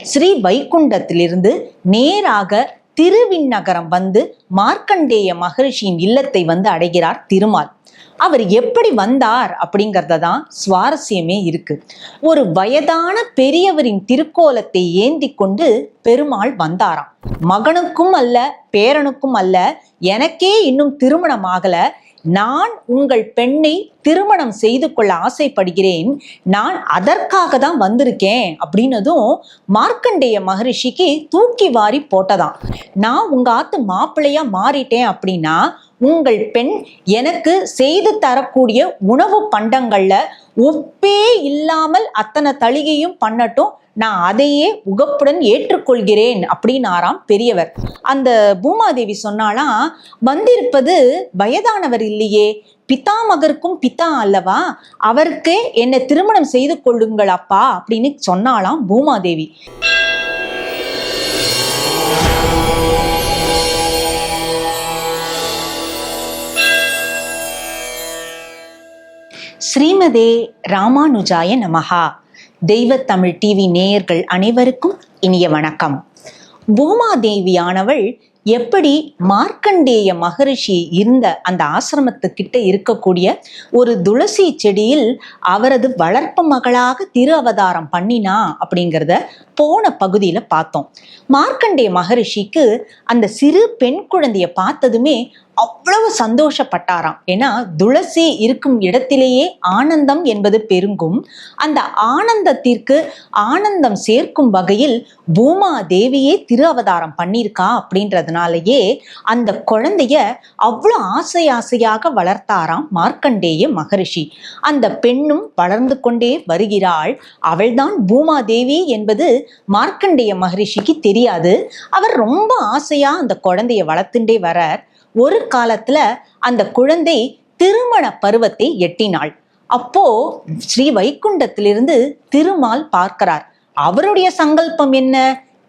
ஸ்ரீ வைகுண்டத்திலிருந்து நேராக திருவிண்ணகரம் வந்து மார்க்கண்டேய மகரிஷியின் இல்லத்தை வந்து அடைகிறார் திருமால். அவர் எப்படி வந்தார் அப்படிங்கிறத தான் சுவாரஸ்யமே இருக்கு. ஒரு வயதான பெரியவரின் திருக்கோலத்தை ஏந்தி கொண்டு பெருமாள் வந்தாராம். மகனுக்கும் அல்ல, பேரனுக்கும் அல்ல, எனக்கே இன்னும் திருமணம் ஆகல, நான் உங்கள் பெண்ணை திருமணம் செய்து கொள்ள ஆசைப்படுகிறேன், நான் அதற்காக தான் வந்திருக்கேன் அப்படின்னதும் மார்க்கண்டேய மகரிஷிக்கு தூக்கி வாரி போட்டதாம். நான் உங்க ஆத்து மாப்பிள்ளையா மாறிட்டேன் அப்படின்னா உங்கள் பெண் எனக்கு செய்து தரக்கூடிய உணவு பண்டங்கள்ல உப்பே இல்லாமல் அத்தனை தளிகையும் பண்ணட்டும், நான் அதையே உகப்புடன் ஏற்றுக்கொள்கிறேன் அப்படின்னாராம் பெரியவர். அந்த பூமாதேவி சொன்னாலாம், வந்திருப்பது வயதானவர் இல்லையே, பிதாமகருக்கும் பிதா அல்லவா, அவருக்கே என்னை திருமணம் செய்து கொள்ளுங்கள் அப்பா அப்படின்னு சொன்னாலாம் பூமாதேவி. ஸ்ரீமதே ராமானுஜாய நமஹா. தெய்வ தமிழ் டிவி நேயர்கள் அனைவருக்கும் இனிய வணக்கம். பூமாதேவியானவள் எப்படி மார்க்கண்டேய மகரிஷி இருந்த அந்த ஆசிரமத்துக்கிட்ட இருக்கக்கூடிய ஒரு துளசி செடியில் அவரது வளர்ப்பு மகளாக திரு அவதாரம் பண்ணினா அப்படிங்கிறத போன பகுதியில பார்த்தோம். மார்க்கண்டேய மகரிஷிக்கு அந்த சிறு பெண் குழந்தைய பார்த்ததுமே அவ்வளவு சந்தோஷப்பட்டாராம். ஏன்னா துளசி இருக்கும் இடத்திலேயே ஆனந்தம் என்பது பெருகும். அந்த ஆனந்தத்திற்கு ஆனந்தம் சேர்க்கும் வகையில் பூமாதேவியே திரு அவதாரம் பண்ணியிருக்கா அப்படின்றதுனாலயே அந்த குழந்தைய அவ்வளோ ஆசையாக வளர்த்தாராம் மார்க்கண்டேய மகரிஷி. அந்த பெண்ணும் வளர்ந்து கொண்டே வருகிறாள். அவள்தான் பூமாதேவி என்பது மார்க்கண்டேய மகரிஷிக்கு தெரியாது. அவர் ரொம்ப ஆசையா அந்த குழந்தைய வளர்த்துண்டே வரார். ஒரு காலத்துல அந்த குழந்தை திருமண பருவத்தை எட்டினாள். அப்போ ஸ்ரீ வைகுண்டத்திலிருந்து திருமால் பார்க்கிறார். அவருடைய சங்கல்பம் என்ன?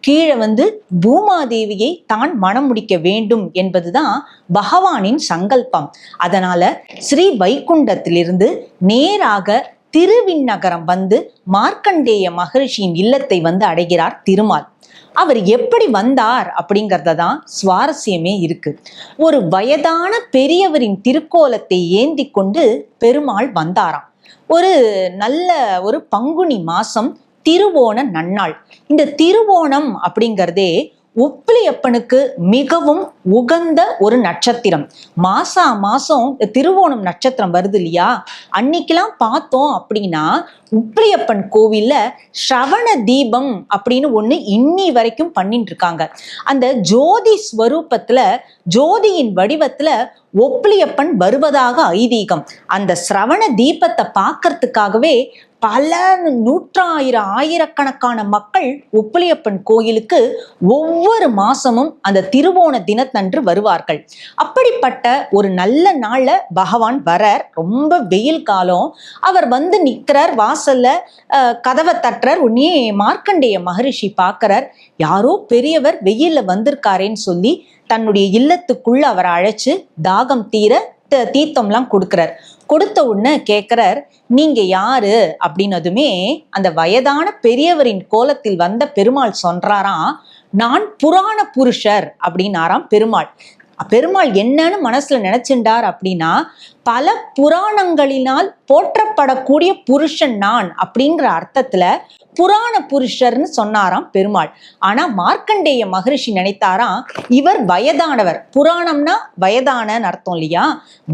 கீழே வந்து பூமாதேவியை தான் மணம் முடிக்க வேண்டும் என்பதுதான் பகவானின் சங்கல்பம். அதனால ஸ்ரீ வைகுண்டத்திலிருந்து நேராக திருவிண்ணகரம் வந்து மார்க்கண்டேய மகரிஷியின் இல்லத்தை வந்து அடைகிறார் திருமால். அவர் எப்படி வந்தார் அப்படிங்கிறத தான் சுவாரஸ்யமே இருக்கு. ஒரு வயதான பெரியவரின் திருக்கோலத்தை ஏந்தி கொண்டு பெருமாள் வந்தாராம். ஒரு பங்குனி மாசம் திருவோண நன்னாள். இந்த திருவோணம் அப்படிங்கிறதே உப்பிலியப்பனுக்கு மிகவும் உகந்த ஒரு நட்சத்திரம். மாசம் திருவோணம் நட்சத்திரம் வருது இல்லையா, அன்னைக்கெல்லாம் பார்த்தோம் அப்படின்னா உப்பிலியப்பன் கோவில்ல ஸ்ரவண தீபம் அப்படின்னு ஒண்ணு இன்னி வரைக்கும் பண்ணிட்டு இருக்காங்க. அந்த ஜோதி ஸ்வரூபத்துல, ஜோதியின் வடிவத்துல ஒப்பிலியப்பன் வருவதாக ஐதீகம். அந்த ஸ்ரவண தீபத்தை பார்க்கறதுக்காகவே பல ஆயிரக்கணக்கான மக்கள் உப்பிலியப்பன் கோயிலுக்கு ஒவ்வொரு மாசமும் அந்த திருவோண தினத்தன்று வருவார்கள். அப்படிப்பட்ட ஒரு நல்ல நாள்ல பகவான் வரார். ரொம்ப வெயில் காலம். அவர் வந்து நிற்கிறார் வாசல்ல, கதவை தட்டுறார். உடனே மார்க்கண்டேய மகரிஷி பார்க்கிறார், யாரோ பெரியவர் வெயில்ல வந்திருக்காரேன்னு சொல்லி தன்னுடைய இல்லத்துக்குள்ள அவரை அழைச்சு தாகம் தீர தீர்த்தம்லாம் கொடுக்கிறார். கொடுத்த உடனே கேட்கிறார், நீங்க யாரு அப்படின்னதுமே அந்த வயதான பெரியவரின் கோலத்தில் வந்த பெருமாள் சொல்றாராம், நான் புராண புருஷர் அப்படின்னாராம் பெருமாள். பெருமாள் என்னன்னு மனசுல நினைச்சுட்டார் அப்படின்னா, பல புராணங்களினால் போற்றப்படக்கூடிய புருஷன் நான் அப்படிங்கிற அர்த்தத்துல புராண புருஷர்னு சொன்னாராம் பெருமாள். ஆனா மார்க்கண்டேய மகரிஷி நினைத்தாராம், இவர் வயதானவர். புராணம்னா வயதானன்னு அர்த்தம் இல்லையா,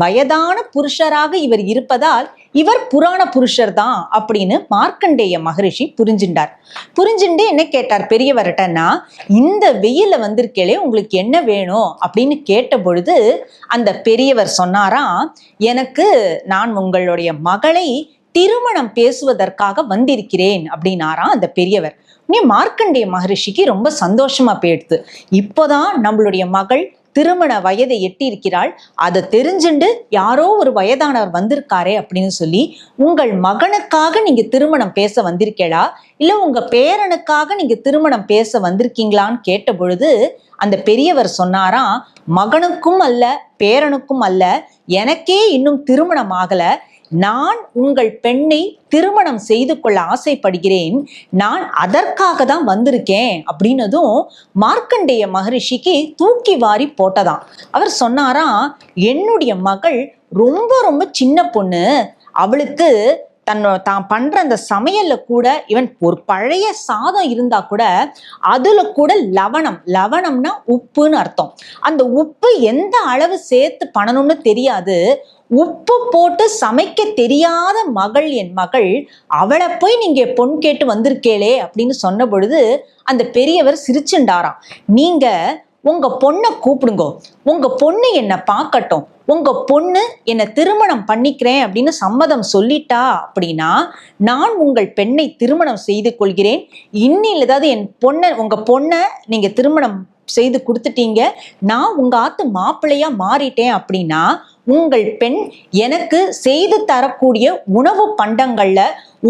வயதான புருஷராக இவர் இருப்பதால் இவர் புராண புருஷர் தான் அப்படின்னு மார்க்கண்டேய மகரிஷி புரிஞ்சுட்டார். புரிஞ்சுட்டு என்ன கேட்டார் பெரியவர்கிட்டன்னா, இந்த வெயில வந்திருக்கேளே உங்களுக்கு என்ன வேணும் அப்படின்னு கேட்ட பொழுது அந்த பெரியவர் சொன்னாராம், எனக்கு நான் உங்களுடைய மகளை திருமணம் பேசுவதற்காக வந்திருக்கிறேன் அப்படின்னாராம் அந்த பெரியவர். மார்க்கண்டேய மகரிஷிக்கு ரொம்ப சந்தோஷமா போயிடுது. இப்போதான் நம்மளுடைய மகள் திருமண வயதை எட்டி இருக்கிறாள், அதை தெரிஞ்சுண்டு யாரோ ஒரு வயதானவர் வந்திருக்காரே அப்படின்னு சொல்லி, உங்கள் மகனுக்காக நீங்க திருமணம் பேச வந்திருக்கீங்களா இல்ல உங்க பேரனுக்காக நீங்க திருமணம் பேச வந்திருக்கீங்களான்னு கேட்ட பொழுது அந்த பெரியவர் சொன்னாராம், மகனுக்கும் அல்ல பேரனுக்கும் அல்ல, எனக்கே இன்னும் திருமணம் ஆகல, நான் உங்கள் பெண்ணை திருமணம் செய்து கொள்ள ஆசைப்படுகிறேன், நான் அதற்காக தான் வந்திருக்கேன் அப்படின்னதும் மார்க்கண்டேய மகரிஷிக்கு தூக்கி வாரி போட்டதாம். அவர் சொன்னாராம், என்னுடைய மகள் ரொம்ப ரொம்ப சின்ன பொண்ணு, அவளுக்கு தான் பண்ற அந்த சமையல்ல கூட இவன் ஒரு பழைய சாதம் இருந்தா கூட அதுல கூட லவணம்னா உப்புன்னு அர்த்தம். அந்த உப்பு எந்த அளவு சேர்த்து பண்ணணும்னு தெரியாது, உப்பு போட்டு சமைக்க தெரியாத மகள் என் மகள், அவளை போய் நீங்க பொன் கேட்டு வந்திருக்கேளே அப்படின்னு சொன்ன பொழுது அந்த பெரியவர் சிரிச்சுண்டாராம். நீங்க உங்க பொண்ணை கூப்பிடுங்கோ, உங்க பொண்ணு என்னை பார்க்கட்டும், உங்க பொண்ணு என்னை திருமணம் பண்ணிக்கிறேன் அப்படின்னு சம்மதம் சொல்லிட்டா அப்படின்னா நான் உங்கள் பெண்ணை திருமணம் செய்து கொள்கிறேன். இன்னில் ஏதாவது உங்க பொண்ணை நீங்க திருமணம் செய்து கொடுத்துட்டீங்க, நான் உங்க ஆத்து மாப்பிள்ளையா மாறிட்டேன் அப்படின்னா உங்கள் பெண் எனக்கு செய்து தரக்கூடிய உணவு பண்டங்கள்ல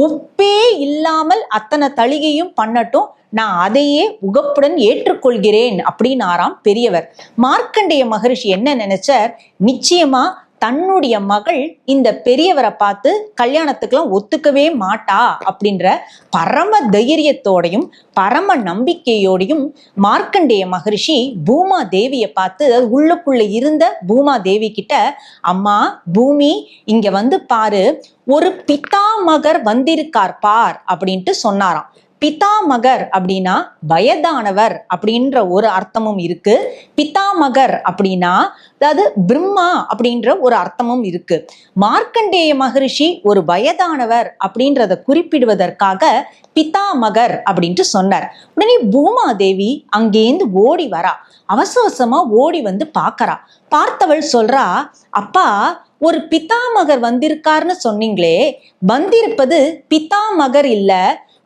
உப்பே இல்லாமல் அத்தனை தளிகையும் பண்ணட்டும், நான் அதையே உகப்புடன் ஏற்றுக்கொள்கிறேன் அப்படின்னாராம் பெரியவர். மார்க்கண்டேய மகரிஷி என்ன நினைச்சார், நிச்சயமா தன்னுடைய மகள் இந்த பெரியவரை பார்த்து கல்யாணத்துக்கெல்லாம் ஒத்துக்கவே மாட்டா அப்படின்ற பரம தைரியத்தோடையும் பரம நம்பிக்கையோடையும் மார்க்கண்டேய மகரிஷி பூமா தேவியை பார்த்து, உள்ளுக்குள்ள இருந்த பூமா தேவி கிட்ட, அம்மா பூமி இங்க வந்து பாரு, ஒரு பிதாமகர் வந்திருக்கார் பார் அப்படின்ட்டு சொன்னாராம். பிதாமகர் அப்படின்னா வயதானவர் அப்படின்ற ஒரு அர்த்தமும் இருக்கு, பிதாமகர் அப்படின்னா அதாவது பிரம்மா அப்படின்ற ஒரு அர்த்தமும் இருக்கு. மார்க்கண்டேய மகரிஷி ஒரு வயதானவர் அப்படின்றத குறிப்பிடுவதற்காக பிதாமகர் அப்படின்ட்டு சொன்னார். உடனே பூமாதேவி அங்கேருந்து ஓடி வரா, அவசரமா ஓடி வந்து பார்க்கறா. பார்த்தவள் சொல்றா, அப்பா ஒரு பிதாமகர் வந்திருக்காருன்னு சொன்னீங்களே, வந்திருப்பது பிதாமகர் இல்ல,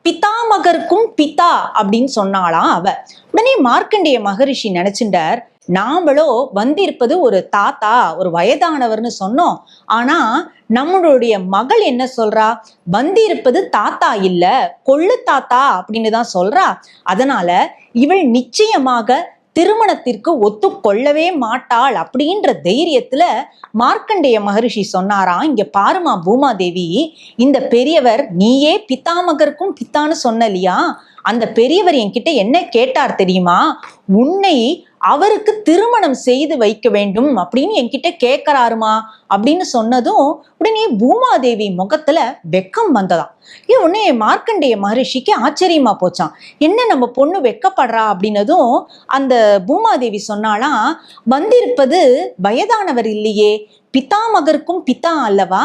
பிதாமகருக்கும் பிதா அப்படின்னு சொன்னாலாம் அவ. உடனே மார்க்கண்டேய மகரிஷி நினைச்சுட்டார், நாமளோ வந்திருப்பது ஒரு தாத்தா, ஒரு வயதானவர்னு சொன்னோம், ஆனா நம்மளுடைய மகள் என்ன சொல்றா, வந்திருப்பது தாத்தா இல்ல கொள்ளு தாத்தா அப்படின்னு தான் சொல்றா. அதனால இவள் நிச்சயமாக திருமணத்திற்கு ஒத்துக்கொள்ளவே மாட்டாள் அப்படின்ற தைரியத்துல மார்க்கண்டேய மகரிஷி சொன்னாராம், இங்க பாருமா பூமாதேவி, இந்த பெரியவர் நீயே பிதாமகருக்கும் பித்தான்னு சொன்னலியா, அந்த பெரியவர் என்கிட்ட என்ன கேட்டார் தெரியுமா, உன்னை அவருக்கு திருமணம் செய்து வைக்க வேண்டும் அப்படின்னு என்கிட்ட கேட்கிறாருமா அப்படின்னு சொன்னதும் உடனே பூமாதேவி முகத்துல வெக்கம் வந்ததாம். உடனே மார்க்கண்டேய மகரிஷிக்கு ஆச்சரியமா போச்சான், என்ன நம்ம பொண்ணு வெக்கப்படுறா அப்படின்னதும் அந்த பூமாதேவி சொன்னாலாம், வந்திருப்பது வயதானவர் இல்லையே, பிதாமகருக்கும் பிதா அல்லவா,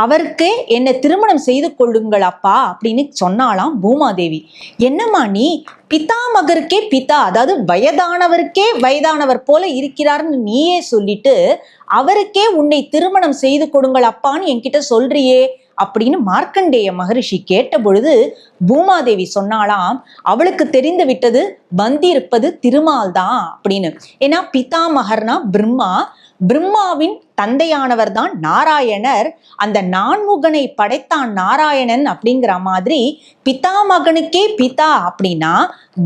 அவருக்கே என்னை திருமணம் செய்து கொள்ளுங்கள் அப்பா அப்படின்னு சொன்னாலாம் பூமாதேவி. என்னம்மா நீ பிதாமகருக்கே பிதா, அதாவது வயதானவருக்கே வயதானவர் போல இருக்கிறார்னு நீயே சொல்லிட்டு அவருக்கே உன்னை திருமணம் செய்து கொடுங்கள் அப்பான்னு என்கிட்ட சொல்றியே அப்படின்னு மார்க்கண்டேய மகரிஷி கேட்ட பொழுது பூமாதேவி சொன்னாலாம், அவளுக்கு தெரிந்து விட்டது வந்திருப்பது திருமால் தான் அப்படின்னு. ஏன்னா பிதாமகர்னா பிரம்மா, பிரம்மாவின் தந்தையானவர் தான் நாராயணர், அந்த நான்முகனை படைத்தான் நாராயணன் அப்படிங்கிற மாதிரி பிதாமகனுக்கே பிதா அப்படின்னா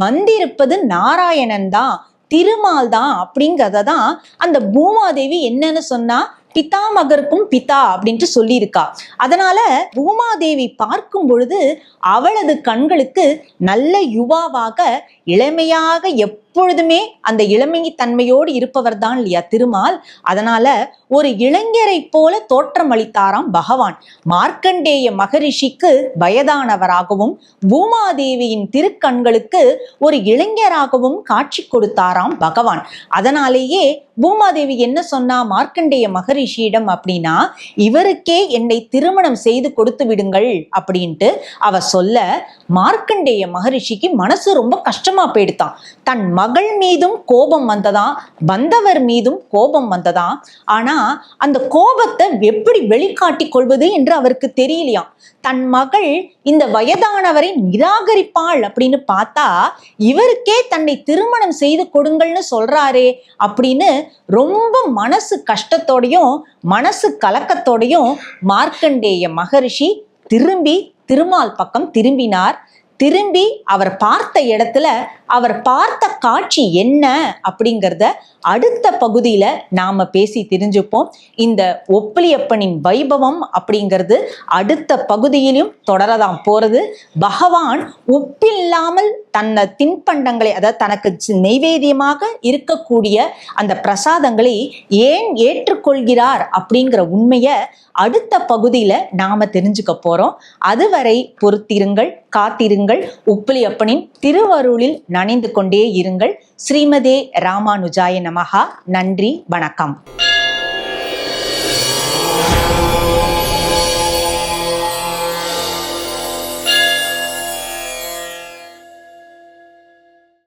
வந்திருப்பது நாராயணன் தான், திருமால் தான் அப்படிங்கிறத தான் அந்த பூமாதேவி என்னன்னு சொன்னா பிதாமகருக்கும் பிதா அப்படின்ட்டு சொல்லியிருக்கா. அதனால பூமாதேவி பார்க்கும் பொழுது அவளது கண்களுக்கு நல்ல யுவாவாக இளமையாக எப்பொழுதுமே அந்த இளமை தன்மையோடு இருப்பவர் தான் இல்லையா திருமால். அதனால ஒரு இளைஞரை போல தோற்றம் அளித்தாராம் பகவான். மார்க்கண்டேய மகரிஷிக்கு வயதானவராகவும் பூமாதேவியின் திருக்கண்களுக்கு ஒரு இளைஞராகவும் காட்சி கொடுத்தாராம் பகவான். அதனாலேயே பூமாதேவி என்ன சொன்னா மார்க்கண்டேய மகரிஷியிடம் அப்படின்னா, இவருக்கே என்னை திருமணம் செய்து கொடுத்து விடுங்கள் அப்படின்ட்டு அவ சொல்ல மார்க்கண்டேய மகரிஷிக்கு மனசு ரொம்ப கஷ்டமா போயிடுதான். தன் மகள் மீதும் கோபம் வந்ததாம், வந்தவர் மீதும் கோபம் வந்ததாம். ஆனா அந்த கோபத்தை எப்படி வெளிக்காட்டி கொள்வது என்று அவருக்கு தெரியலையாம். தன் மகள் இந்த வயதானவரை நிராகரிப்பாள் அப்படின்னு பார்த்தா இவருக்கே தன்னை திருமணம் செய்து கொடுங்கள்னு சொல்றாரே அப்படின்னு ரொம்ப மனசு கஷ்டத்தோடையும் மனசு கலக்கத்தோடையும் மார்க்கண்டேய மகரிஷி திரும்பி திருமால் பக்கம் திரும்பினார். திரும்பி அவர் பார்த்த இடத்துல அவர் பார்த்த காட்சி என்ன அப்படிங்கிறத அடுத்த பகுதியில நாம பேசி தெரிஞ்சுப்போம். இந்த ஒப்பிலியப்பனின் வைபவம் அப்படிங்கிறது அடுத்த பகுதியிலும் தொடரதான் போறது. பகவான் உப்பில்லாமல் தன்னை தின்பண்டங்களை, அதாவது தனக்கு நெய்வேத்தியமாக இருக்கக்கூடிய அந்த பிரசாதங்களை ஏன் ஏற்றுக்கொள்கிறார் அப்படிங்கிற உண்மையை அடுத்த பகுதியில நாம தெரிஞ்சுக்க போறோம். அதுவரை பொறுத்திருங்கள், காத்திருங்கள். உப்பிலியப்பனின் திருவருளில் நனைந்து கொண்டே இருங்கள். ஸ்ரீமதே ராமானுஜாய நமஹா. நன்றி, வணக்கம்.